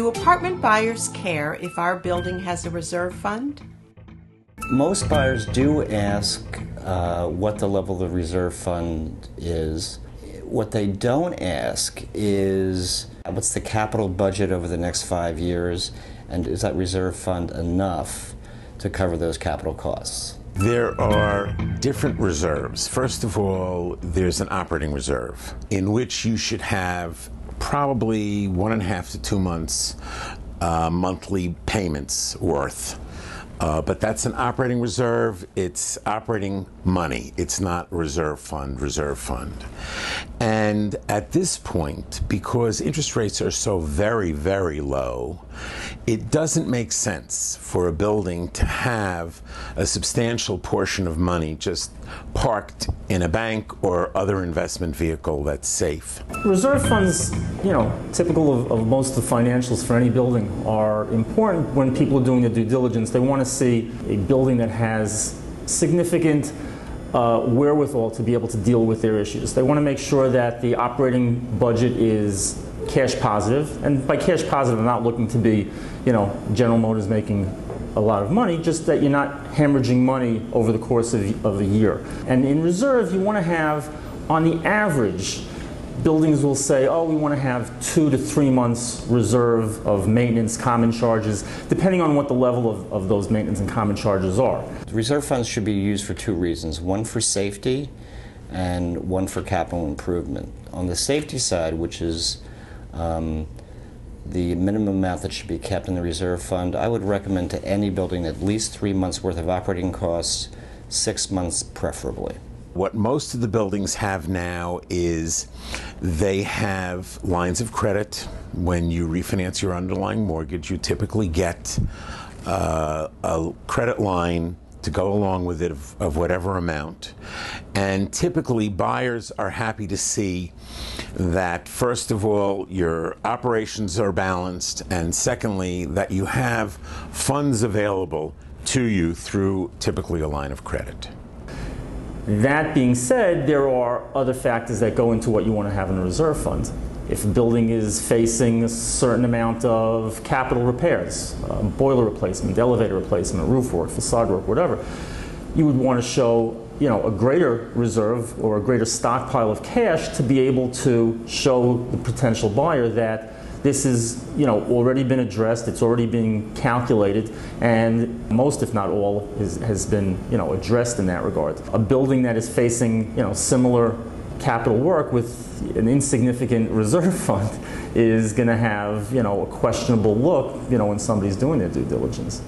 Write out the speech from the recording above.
Do apartment buyers care if our building has a reserve fund? Most buyers do ask what the level of the reserve fund is. What they don't ask is what's the capital budget over the next 5 years, and is that reserve fund enough to cover those capital costs? There are different reserves. First of all, there's an operating reserve in which you should have probably 1.5 to 2 months monthly payments worth. But that's an operating reserve. It's operating money. It's not reserve fund. And at this point, because interest rates are so very, very low, it doesn't make sense for a building to have a substantial portion of money just parked in a bank or other investment vehicle that's safe. Reserve funds, typical of most of the financials for any building, are important when people are doing their due diligence. They want to see a building that has significant wherewithal to be able to deal with their issues. They want to make sure that the operating budget is cash positive, and by cash positive I'm not looking to be, General Motors making a lot of money, just that you're not hemorrhaging money over the course of a year. And in reserve you want to have, on the average, buildings will say, oh, we want to have 2 to 3 months reserve of maintenance, common charges, depending on what the level of those maintenance and common charges are. Reserve funds should be used for 2 reasons, one for safety and one for capital improvement. On the safety side, which is the minimum amount that should be kept in the reserve fund, I would recommend to any building at least 3 months worth of operating costs, 6 months preferably. What most of the buildings have now is they have lines of credit. When you refinance your underlying mortgage, you typically get a credit line to go along with it of whatever amount. And typically buyers are happy to see that, first of all, your operations are balanced, and secondly, that you have funds available to you through typically a line of credit. That being said, there are other factors that go into what you want to have in a reserve fund. If a building is facing a certain amount of capital repairs, boiler replacement, elevator replacement, roof work, facade work, whatever, you would want to show a greater reserve or a greater stockpile of cash to be able to show the potential buyer that this is, already been addressed, it's already being calculated, and most, if not all, has been, addressed in that regard. A building that is facing, similar capital work with an insignificant reserve fund is going to have, a questionable look, when somebody's doing their due diligence.